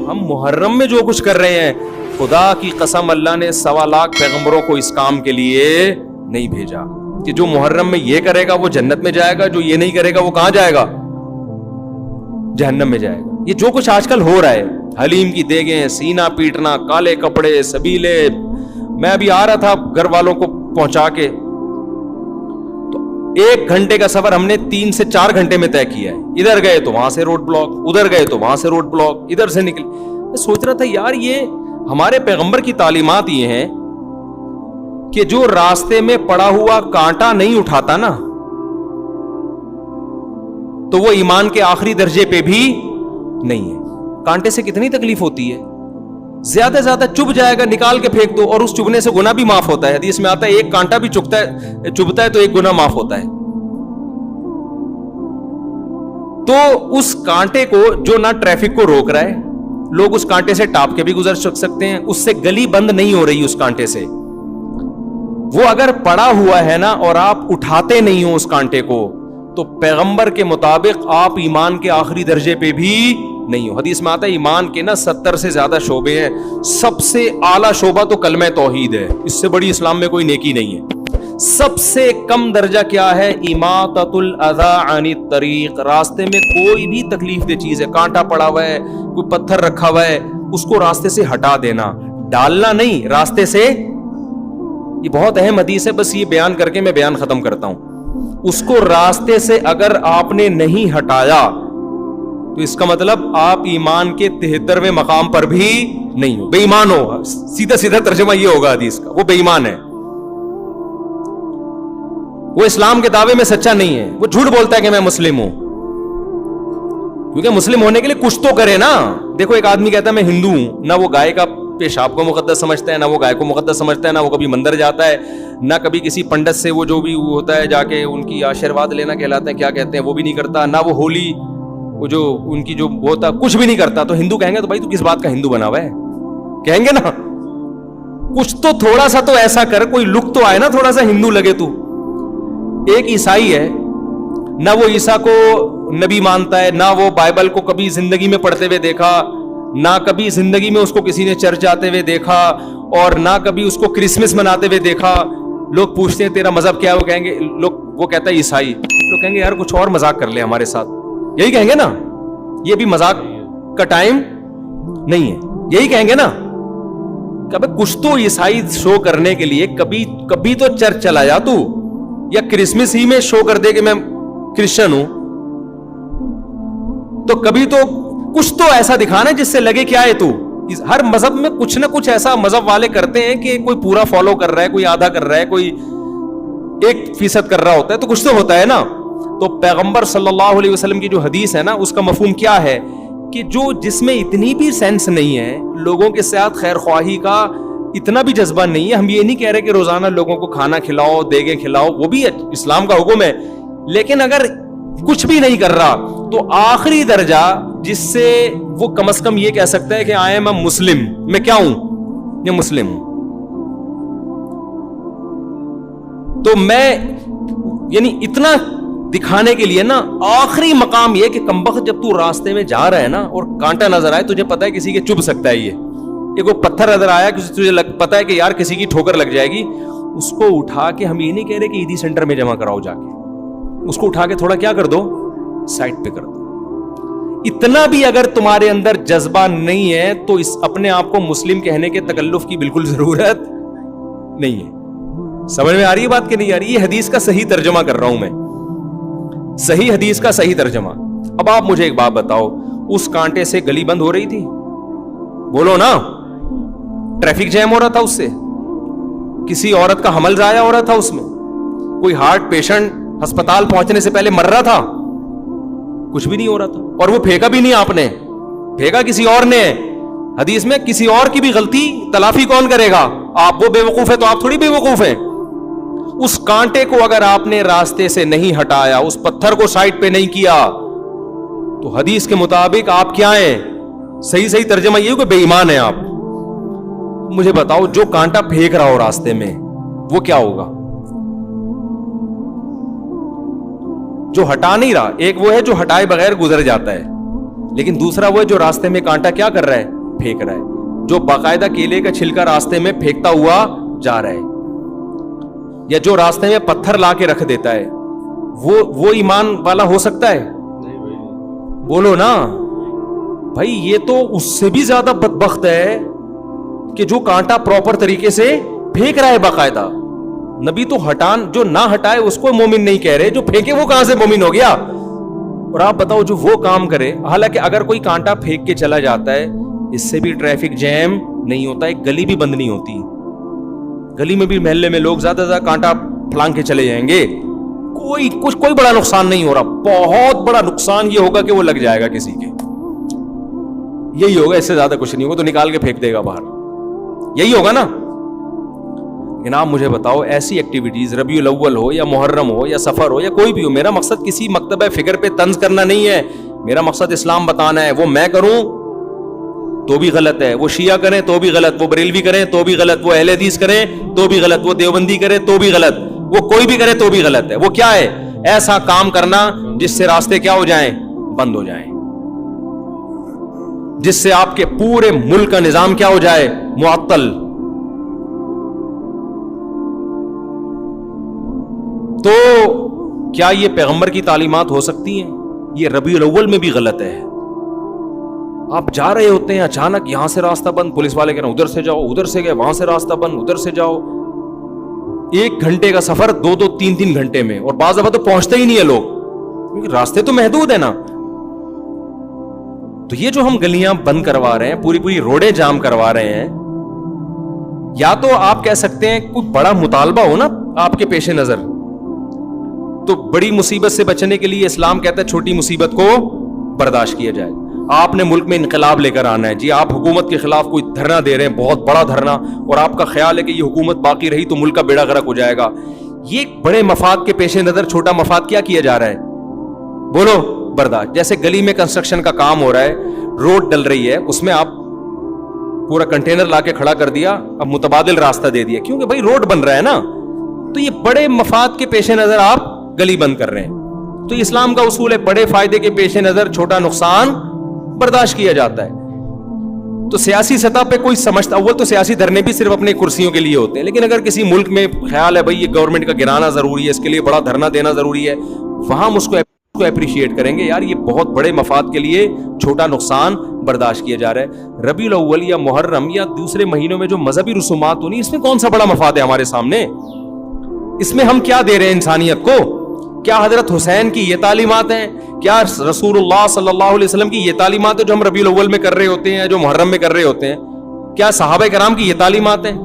ہم محرم میں جو کچھ کر رہے ہیں, خدا کی قسم اللہ نے 1.25 لاکھ پیغمبروں کو اس کام کے لیے نہیں بھیجا کہ جو محرم میں یہ کرے گا وہ جنت میں جائے گا, جو یہ نہیں کرے گا وہ کہاں جائے گا؟ جہنم میں جائے گا. یہ جو کچھ آج کل ہو رہا ہے, حلیم کی دیگیں, سینہ پیٹنا, کالے کپڑے, سبیلے, میں ابھی آ رہا تھا گھر والوں کو پہنچا کے, تو 1 گھنٹے کا سفر ہم نے 3 سے 4 گھنٹے میں طے کیا ہے. ادھر گئے تو وہاں سے روڈ بلاک, ادھر گئے تو وہاں سے روڈ بلاک, ادھر سے نکلے. میں سوچ رہا تھا یار یہ ہمارے پیغمبر کی تعلیمات یہ ہیں کہ جو راستے میں پڑا ہوا کانٹا نہیں اٹھاتا نا, تو وہ ایمان کے آخری درجے پہ بھی نہیں ہے. کانٹے سے کتنی تکلیف ہوتی ہے, زیادہ سے زیادہ چبھ جائے گا, نکال کے پھینک دو, اور اس چبھنے سے گناہ بھی معاف ہوتا ہے. حدیث میں آتا ہے ایک کانٹا بھی چبھتا ہے تو ایک گناہ معاف ہوتا ہے. تو اس کانٹے کو جو نہ ٹریفک کو روک رہا ہے, لوگ اس کانٹے سے ٹاپ کے بھی گزر سکتے ہیں, اس سے گلی بند نہیں ہو رہی اس کانٹے سے. وہ اگر پڑا ہوا ہے نا اور آپ اٹھاتے نہیں ہو اس کانٹے کو, تو پیغمبر کے مطابق آپ ایمان کے آخری درجے پہ بھی نہیں ہو. حدیث میں آتا ہے ایمان کے نا 70 سے زیادہ شعبے ہیں, سب سے اعلیٰ شعبہ تو کلمہ توحید ہے, اس سے بڑی اسلام میں کوئی نیکی نہیں ہے. سب سے کم درجہ کیا ہے؟ اماطۃ الاذی عن الطریق, راستے میں کوئی بھی تکلیف دہ چیز ہے, کانٹا پڑا ہوا ہے, کوئی پتھر رکھا ہوا ہے, اس کو راستے سے ہٹا دینا, ڈالنا نہیں, راستے سے. یہ بہت اہم حدیث ہے, بس یہ بیان کر کے میں بیان ختم کرتا ہوں. اس کو راستے سے اگر آپ نے نہیں ہٹایا تو اس کا مطلب آپ ایمان کے 73ویں مقام پر بھی نہیں ہو, بے ایمان ہو. سیدھا سیدھا ترجمہ یہ ہوگا حدیث کا, وہ بے ایمان ہے, وہ اسلام کے دعوے میں سچا نہیں ہے, وہ جھوٹ بولتا ہے کہ میں مسلم ہوں. کیونکہ مسلم ہونے کے لیے کچھ تو کرے نا. دیکھو ایک آدمی کہتا ہے میں ہندو ہوں, نہ وہ گائے کا پیشاب کو مقدس سمجھتا ہے, نہ وہ گائے کو مقدس سمجھتا ہے, نہ وہ کبھی مندر جاتا ہے, نہ کبھی کسی پنڈت سے وہ جو بھی ہوتا ہے جا کے ان کی آشیرواد لینا کہلاتا ہے, کیا کہتے ہیں وہ بھی نہیں کرتا, نہ وہ ہولی وہ جو ان کی جو ہوتا کچھ بھی نہیں کرتا. تو ہندو کہیں گے تو بھائی تو کس بات کا ہندو بنا ہوا ہے, کہیں گے نا. کچھ تو تھوڑا سا تو ایسا کر, کوئی لک تو آئے نا, تھوڑا سا ہندو لگے تو. ایک عیسائی ہے, نہ وہ عیسیٰ کو نبی مانتا ہے, نہ وہ بائبل کو کبھی زندگی میں پڑھتے ہوئے دیکھا, نہ کبھی زندگی میں اس کو کسی نے چرچ جاتے ہوئے دیکھا, اور نہ کبھی اس کو کرسمس مناتے ہوئے دیکھا. لوگ پوچھتے ہیں تیرا مذہب کیا ہے, وہ کہیں گے وہ کہتا ہے عیسائی. لوگ کہیں گے یار کچھ اور مذاق کر لے ہمارے ساتھ, یہی کہیں گے نا, یہ بھی مذاق کا ٹائم نہیں ہے, یہی کہیں گے نا. کبھی کچھ تو عیسائی شو کرنے کے لیے کبھی تو چرچ چلا جا تو, یا کرسمس ہی میں شو کر دے کہ میں کرسچن ہوں. تو کبھی تو کچھ تو ایسا دکھانا جس سے لگے کیا ہے تو. ہر مذہب میں کچھ نہ کچھ ایسا مذہب والے کرتے ہیں کہ کوئی پورا فالو کر رہا ہے, کوئی آدھا کر رہا ہے, کوئی 1% کر رہا ہوتا ہے, تو کچھ تو ہوتا ہے نا. تو پیغمبر صلی اللہ علیہ وسلم کی جو حدیث ہے نا, اس کا مفہوم کیا ہے کہ جس میں اتنی بھی سینس نہیں ہے, لوگوں کے ساتھ خیر خواہی کا اتنا بھی جذبہ نہیں ہے. ہم یہ نہیں کہہ رہے کہ روزانہ لوگوں کو کھانا کھلاؤ, دیگیں کھلاؤ, وہ بھی اسلام کا حکم ہے, لیکن اگر کچھ بھی نہیں کر رہا تو آخری درجہ جس سے وہ کم از کم یہ کہہ سکتا ہے کہ آئی ایم اے مسلم, میں کیا ہوں, یہ مسلم ہوں. تو میں یعنی اتنا دکھانے کے لیے نا, آخری مقام یہ کہ کمبخت جب تو راستے میں جا رہا ہے نا اور کانٹا نظر آئے, تجھے پتا ہے کسی کے چبھ سکتا ہے, یہ کوئی پتھر نظر آیا تجھے پتا ہے کہ یار کسی کی ٹھوکر لگ جائے گی, اس کو اٹھا کے, ہم یہ نہیں کہہ رہے کہ عیدی سینٹر میں جمع کراؤ جا کے, اس کو اٹھا کے تھوڑا کیا کر دو, سائڈ پہ کر دو. اتنا بھی اگر تمہارے اندر جذبہ نہیں ہے تو اس اپنے آپ کو مسلم کہنے کے تکلف کی بالکل ضرورت نہیں ہے. سمجھ میں آ رہی ہے بات کہ نہیں آ رہی؟ یہ حدیث کا صحیح ترجمہ کر رہا ہوں میں, صحیح حدیث کا صحیح ترجمہ. اب آپ مجھے ایک بات بتاؤ, اس کانٹے سے گلی بند ہو رہی تھی؟ بولو نا. ٹریفک جیم ہو رہا تھا اس سے, کسی عورت کا حمل ضائع ہو رہا تھا اس میں, کوئی ہارٹ پیشنٹ ہسپتال پہنچنے سے پہلے مر رہا تھا, کچھ بھی نہیں ہو رہا تھا. اور وہ پھینکا بھی نہیں آپ نے, پھینکا کسی اور نے. حدیث میں کسی اور کی بھی غلطی تلافی کون کرے گا؟ آپ. وہ بے وقوف ہے تو آپ تھوڑی بے وقوف ہیں. اس کانٹے کو اگر آپ نے راستے سے نہیں ہٹایا, اس پتھر کو سائڈ پہ نہیں کیا, تو حدیث کے مطابق آپ کیا ہیں؟ صحیح ترجمہ یہ ہو کہ بے ایمان ہیں آپ. مجھے بتاؤ, جو کانٹا پھینک رہا ہو راستے میں وہ کیا ہوگا؟ جو ہٹا نہیں رہا. ایک وہ ہے جو ہٹائے بغیر گزر جاتا ہے, لیکن دوسرا وہ ہے جو راستے میں کانٹا کیا کر رہا ہے, پھینک رہا ہے, جو باقاعدہ کیلے کا چھلکا راستے میں پھینکتا ہوا جا رہا ہے, یا جو راستے میں پتھر لا کے رکھ دیتا ہے, وہ ایمان والا ہو سکتا ہے؟ بولو نا بھائی. یہ تو اس سے بھی زیادہ بدبخت ہے کہ جو کانٹا پراپر طریقے سے پھینک رہا ہے باقاعدہ. نبی تو جو نہ ہٹائے اس کو مومن نہیں کہہ رہے, جو پھینکے وہ کہاں سے مومن ہو گیا؟ اور آپ بتاؤ جو وہ کام کرے, حالانکہ اگر کوئی کانٹا پھینک کے چلا جاتا ہے اس سے بھی ٹریفک جیم نہیں ہوتا, ایک گلی بھی بند نہیں ہوتی. گلی میں بھی محلے میں لوگ زیادہ زیادہ کانٹا پھلانگ کے چلے جائیں گے, کوئی بڑا نقصان نہیں ہو رہا. بہت بڑا نقصان یہ ہوگا کہ وہ لگ جائے گا کسی کے, یہی ہوگا, اس سے زیادہ کچھ نہیں. وہ تو نکال کے پھینک دے گا باہر, یہی ہوگا نا. لیکن آپ مجھے بتاؤ ایسی ایکٹیویٹیز, ربیع الاول ہو یا محرم ہو یا سفر ہو یا کوئی بھی ہو, میرا مقصد کسی مکتبہ فکر پہ طنز کرنا نہیں ہے, میرا مقصد اسلام بتانا ہے. وہ میں کروں تو بھی غلط ہے, وہ شیعہ کریں تو بھی غلط, وہ بریلوی کریں تو بھی غلط, وہ اہل حدیث کریں تو بھی غلط, وہ دیوبندی کریں تو بھی غلط, وہ کوئی بھی کرے تو بھی غلط ہے. وہ کیا ہے؟ ایسا کام کرنا جس سے راستے کیا ہو جائیں, بند ہو جائیں, جس سے آپ کے پورے ملک کا نظام کیا ہو جائے, معطل. تو کیا یہ پیغمبر کی تعلیمات ہو سکتی ہیں؟ یہ ربیع الاول میں بھی غلط ہے. آپ جا رہے ہوتے ہیں, اچانک یہاں سے راستہ بند, پولیس والے کہہ رہے ہیں ادھر سے جاؤ, ادھر سے گئے وہاں سے راستہ بند, ادھر سے جاؤ. 1 گھنٹے کا سفر 2-2 3-3 گھنٹے میں, اور بعض دفعہ تو پہنچتے ہی نہیں ہے لوگ, کیونکہ راستے تو محدود ہے نا. تو یہ جو ہم گلیاں بند کروا رہے ہیں, پوری روڈیں جام کروا رہے ہیں, یا تو آپ کہہ سکتے ہیں کوئی بڑا مطالبہ ہو نا آپ کے پیش نظر, تو بڑی مصیبت سے بچنے کے لیے اسلام کہتا ہے چھوٹی مصیبت کو برداشت کیا جائے. آپ نے ملک میں انقلاب لے کر آنا ہے, جی آپ حکومت کے خلاف کوئی دھرنا دے رہے ہیں, بہت بڑا دھرنا, اور آپ کا خیال ہے کہ یہ حکومت باقی رہی تو ملک کا بیڑا غرق ہو جائے گا. یہ بڑے مفاد کے پیش نظر چھوٹا مفاد کیا جا رہا ہے؟ بولو, برداشت. جیسے گلی میں کنسٹرکشن کا کام ہو رہا ہے, روڈ ڈل رہی ہے, اس میں آپ پورا کنٹینر لا کے کھڑا کر دیا, اب متبادل راستہ دے دیا, کیونکہ بھائی روڈ بن رہا ہے نا. تو یہ بڑے مفاد کے پیش نظر آپ گلی بند کر رہے ہیں. تو اسلام کا اصول ہے بڑے فائدے کے پیش نظر چھوٹا نقصان برداشت کیا جاتا ہے. تو سیاسی سطح پہ کوئی سمجھتا, اول تو سیاسی دھرنے بھی صرف اپنے کرسیوں کے لیے ہوتے ہیں, لیکن اگر کسی ملک میں خیال ہے بھائی یہ گورنمنٹ کا گرانا ضروری ہے, اس کے لیے بڑا دھرنا دینا ضروری ہے, وہاں ہم اس کو اپریشیٹ کریں گے, یار یہ بہت بڑے مفاد کے لیے چھوٹا نقصان برداشت کیا جا رہا ہے. ربیع الاول یا محرم یا دوسرے مہینوں میں جو مذہبی رسومات ہونی, اس میں کون سا بڑا مفاد ہے ہمارے سامنے؟ اس میں ہم کیا دے رہے ہیں انسانیت کو؟ کیا حضرت حسین کی یہ تعلیمات ہیں؟ کیا رسول اللہ صلی اللہ علیہ وسلم کی یہ تعلیمات ہے جو ہم ربیع الاول میں کر رہے ہوتے ہیں, جو محرم میں کر رہے ہوتے ہیں؟ کیا صحابہ کرام کی یہ تعلیمات ہیں؟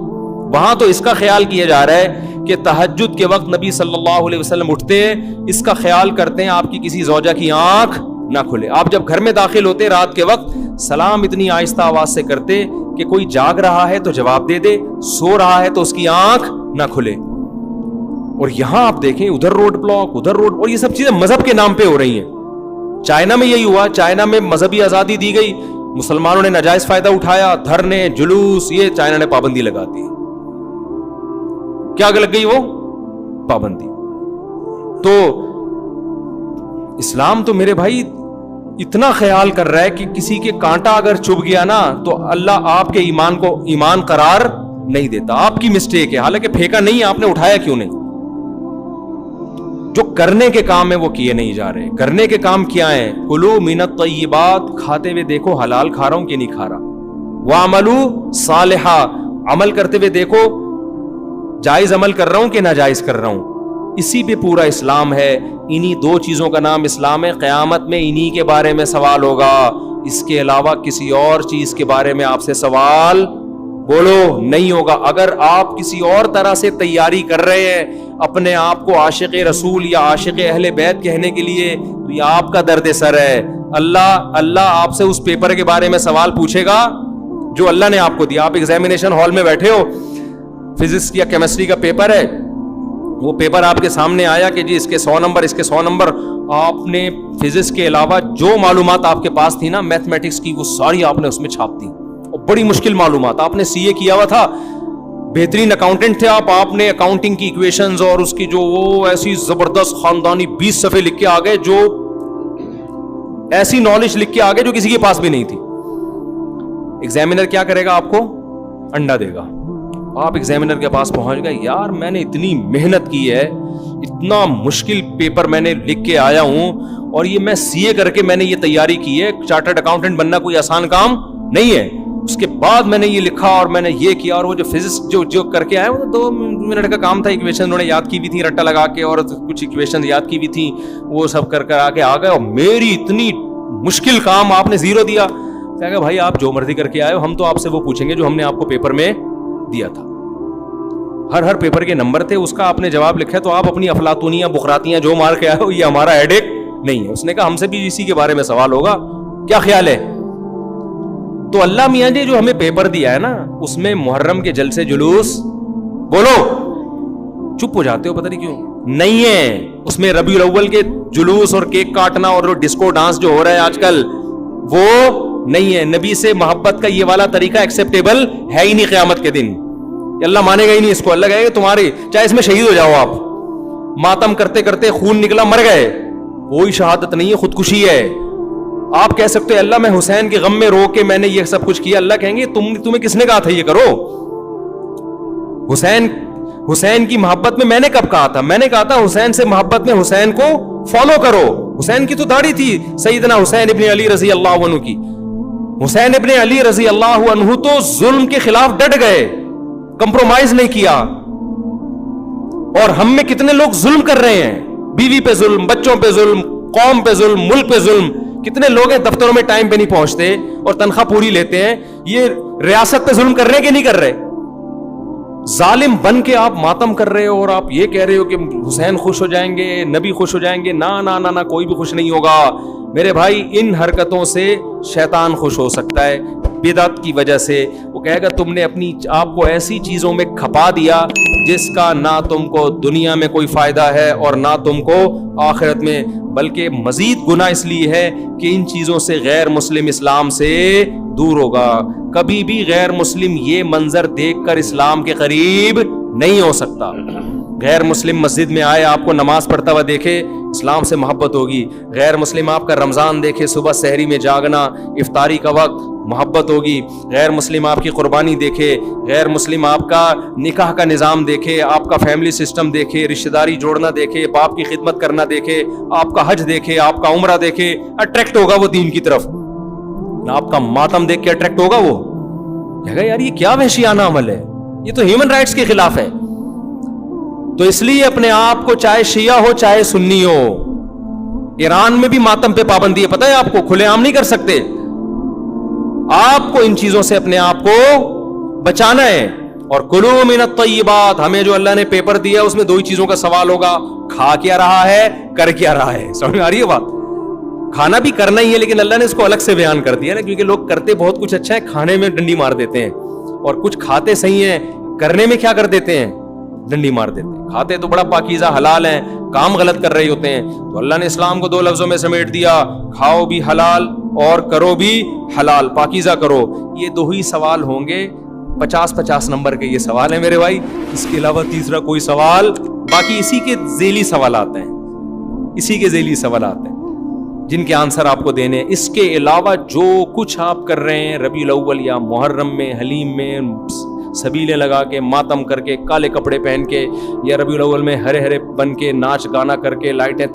وہاں تو اس کا خیال کیا جا رہا ہے کہ تہجد کے وقت نبی صلی اللہ علیہ وسلم اٹھتے ہیں, اس کا خیال کرتے ہیں آپ کی کسی زوجہ کی آنکھ نہ کھلے. آپ جب گھر میں داخل ہوتے رات کے وقت, سلام اتنی آہستہ آواز سے کرتے کہ کوئی جاگ رہا ہے تو جواب دے دے, سو رہا ہے تو اس کی آنکھ نہ کھلے. اور یہاں آپ دیکھیں ادھر روڈ بلاک, ادھر روڈ, اور یہ سب چیزیں مذہب کے نام پہ ہو رہی ہیں. چائنا میں یہی ہوا, چائنا میں مذہبی آزادی دی گئی, مسلمانوں نے ناجائز فائدہ اٹھایا, دھرنے جلوس, یہ چائنا نے پابندی لگا دی. کیا لگ گئی وہ پابندی؟ تو اسلام تو میرے بھائی اتنا خیال کر رہا ہے کہ کسی کے کانٹا اگر چبھ گیا نا تو اللہ آپ کے ایمان کو ایمان قرار نہیں دیتا. آپ کی مسٹیک ہے, حالانکہ پھینکا نہیں, آپ نے اٹھایا کیوں نہیں؟ جو کرنے کے کام ہیں وہ کیے نہیں جا رہے. کرنے کے کام کیا ہیں؟ کلوا من الطیبات, کھاتے ہوئے دیکھو حلال کھا رہا ہوں کہ نہیں کھا رہا. واعملوا صالحا, عمل کرتے ہوئے دیکھو جائز عمل کر رہا ہوں کہ ناجائز کر رہا ہوں. اسی پہ پورا اسلام ہے. انہی 2 چیزوں کا نام اسلام ہے. قیامت میں انہی کے بارے میں سوال ہوگا, اس کے علاوہ کسی اور چیز کے بارے میں آپ سے سوال بولو نہیں ہوگا. اگر آپ کسی اور طرح سے تیاری کر رہے ہیں اپنے آپ کو عاشق رسول یا عاشق اہل بیت کہنے کے لیے, تو یہ آپ کا درد سر ہے. اللہ آپ سے اس پیپر کے بارے میں سوال پوچھے گا جو اللہ نے آپ کو دیا. آپ ایگزامینیشن ہال میں بیٹھے ہو, فزکس یا کیمسٹری کا پیپر ہے, وہ پیپر آپ کے سامنے آیا کہ جی اس کے 100 نمبر, اس کے 100 نمبر. آپ نے فزکس کے علاوہ جو معلومات آپ کے پاس تھی نا میتھمیٹکس کی, وہ ساری آپ نے اس میں چھاپ دی. اور بڑی مشکل معلومات, آپ نے سی اے کیا ہوا تھا, بہترین اکاؤنٹنٹ تھے آپ نے اکاؤنٹنگ کی ایکویشنز اور اس کی جو وہ ایسی زبردست خاندانی 20 صفحے لکھ کے آگے, جو ایسی نالج لکھ کے آگے جو کسی کے پاس بھی نہیں تھی. ایگزامینر کیا کرے گا؟ آپ کو انڈا دے گا. آپ ایگزامینر کے پاس پہنچ گئے, یار میں نے اتنی محنت کی ہے, اتنا مشکل پیپر میں نے لکھ کے آیا ہوں, اور یہ میں سی اے کر کے میں نے یہ تیاری کی ہے, چارٹرڈ اکاؤنٹنٹ بننا کوئی آسان کام نہیں ہے, اس کے بعد میں نے یہ لکھا اور میں نے یہ کیا, اور وہ جو فزکس جو کر کے آئے وہ 2 منٹ کا کام تھا, ایکویشن انہوں نے یاد کی بھی تھی رٹا لگا کے, اور کچھ ایکویشن یاد کی بھی تھی, وہ سب کر آ کے آ گئے, اور میری اتنی مشکل کام آپ نے 0 دیا. کہا بھائی آپ جو مرضی کر کے آئے ہو, ہم تو آپ سے وہ پوچھیں گے جو ہم نے آپ کو پیپر میں دیا تھا. ہر پیپر کے نمبر تھے, اس کا آپ نے جواب لکھا ہے, تو آپ اپنی افلاطونیاں بخراتیاں جو مار کے آئے ہو یہ ہمارا ہیڈیک نہیں ہے. اس نے کہا ہم سے بھی اسی کے بارے میں سوال ہوگا, کیا خیال ہے؟ تو اللہ میاں جی جو ہمیں پیپر دیا ہے نا, اس میں محرم کے جلسے جلوس, بولو چپ ہو جاتے ہو پتہ نہیں کیوں, نہیں ہے. اس میں ربیع الاول کے جلوس اور کیک کاٹنا اور ڈسکو ڈانس جو ہو رہا ہے آج کل وہ نہیں ہے. نبی سے محبت کا یہ والا طریقہ ایکسیپٹیبل ہے ہی نہیں قیامت کے دن. اللہ مانے گا ہی نہیں اس کو. اللہ کہے گا تمہاری چاہے اس میں شہید ہو جاؤ, آپ ماتم کرتے کرتے خون نکلا مر گئے, کوئی شہادت نہیں ہے, خودکشی ہے. آپ کہہ سکتے اللہ میں حسین کے غم میں رو کے میں نے یہ سب کچھ کیا, اللہ کہیں گے تمہیں کس نے کہا تھا یہ کرو؟ حسین کی محبت میں نے کب کہا تھا؟ میں نے کہا تھا حسین سے محبت میں حسین کو فالو کرو. حسین کی تو داڑھی تھی سیدنا حسین ابن علی رضی اللہ عنہ کی. حسین ابن علی رضی اللہ عنہ تو ظلم کے خلاف ڈٹ گئے, کمپرومائز نہیں کیا. اور ہم میں کتنے لوگ ظلم کر رہے ہیں, بیوی پہ ظلم, بچوں پہ ظلم, قوم پہ ظلم, ملک پہ ظلم. کتنے لوگ ہیں دفتروں میں ٹائم پہ نہیں پہنچتے اور تنخواہ پوری لیتے ہیں, یہ ریاست پہ ظلم کر رہے ہیں کہ نہیں کر رہے؟ ظالم بن کے آپ ماتم کر رہے ہو, اور آپ یہ کہہ رہے ہو کہ حسین خوش ہو جائیں گے, نبی خوش ہو جائیں گے. نہ کوئی بھی خوش نہیں ہوگا میرے بھائی. ان حرکتوں سے شیطان خوش ہو سکتا ہے بدعت کی وجہ سے. وہ کہے گا تم نے اپنی آپ کو ایسی چیزوں میں کھپا دیا جس کا نہ تم کو دنیا میں کوئی فائدہ ہے اور نہ تم کو آخرت میں, بلکہ مزید گناہ اس لیے ہے کہ ان چیزوں سے غیر مسلم اسلام سے دور ہوگا. کبھی بھی غیر مسلم یہ منظر دیکھ کر اسلام کے قریب نہیں ہو سکتا. غیر مسلم مسجد میں آئے, آپ کو نماز پڑھتا ہوا دیکھے, اسلام سے محبت ہوگی. غیر مسلم آپ کا رمضان دیکھے, صبح سحری میں جاگنا, افطاری کا وقت, محبت ہوگی. غیر مسلم آپ کی قربانی دیکھے, غیر مسلم آپ کا نکاح کا نظام دیکھے, آپ کا فیملی سسٹم دیکھے, رشتہ داری جوڑنا دیکھے, باپ کی خدمت کرنا دیکھے, آپ کا حج دیکھے, آپ کا عمرہ دیکھے, اٹریکٹ ہوگا وہ دین کی طرف. آپ کا ماتم دیکھ کے اٹریکٹ ہوگا وہ, کہے گا یار یہ کیا وحشیانہ عمل ہے, یہ تو ہیومن رائٹس کے خلاف ہے. تو اس لیے اپنے آپ کو چاہے شیعہ ہو چاہے سنی ہو, ایران میں بھی ماتم پہ پابندی ہے, پتہ ہے آپ کو, کھلے عام نہیں کر سکتے. آپ کو ان چیزوں سے اپنے آپ کو بچانا ہے. اور کلوا من الطیبات, ہمیں جو اللہ نے پیپر دیا اس میں 2 ہی چیزوں کا سوال ہوگا, کھا کیا رہا ہے, کر کیا رہا ہے. سمجھ میں آ رہی ہے بات؟ کھانا بھی کرنا ہی ہے, لیکن اللہ نے اس کو الگ سے بیان کر دیا نا, کیونکہ لوگ کرتے بہت کچھ اچھا ہے, کھانے میں ڈنڈی مار دیتے ہیں, اور کچھ کھاتے صحیح ہیں, کرنے میں کیا کر دیتے ہیں, ڈنڈی مار دیتے ہیں. کھاتے تو بڑا پاکیزہ حلال ہیں, کام غلط کر رہے ہوتے ہیں. تو اللہ نے اسلام کو 2 لفظوں میں سمیٹ دیا, کھاؤ بھی حلال اور کرو بھی حلال, پاکیزہ کرو. یہ 2 ہی سوال ہوں گے, 50 نمبر کے یہ سوال ہیں میرے بھائی. اس کے علاوہ تیسرا کوئی سوال, باقی اسی کے ذیلی سوالات ہیں, اسی کے ذیلی سوالات ہیں جن کے آنسر آپ کو دینے. اس کے علاوہ جو کچھ آپ کر رہے ہیں ربیع الاول یا محرم میں, حلیم میں, سبیلیں لگا کے, ماتم کر کے, کالے کپڑے پہن کے, یا ربیع الاول میں ہرے ہرے بن کے, ناچ گانا کر کے, لائٹیں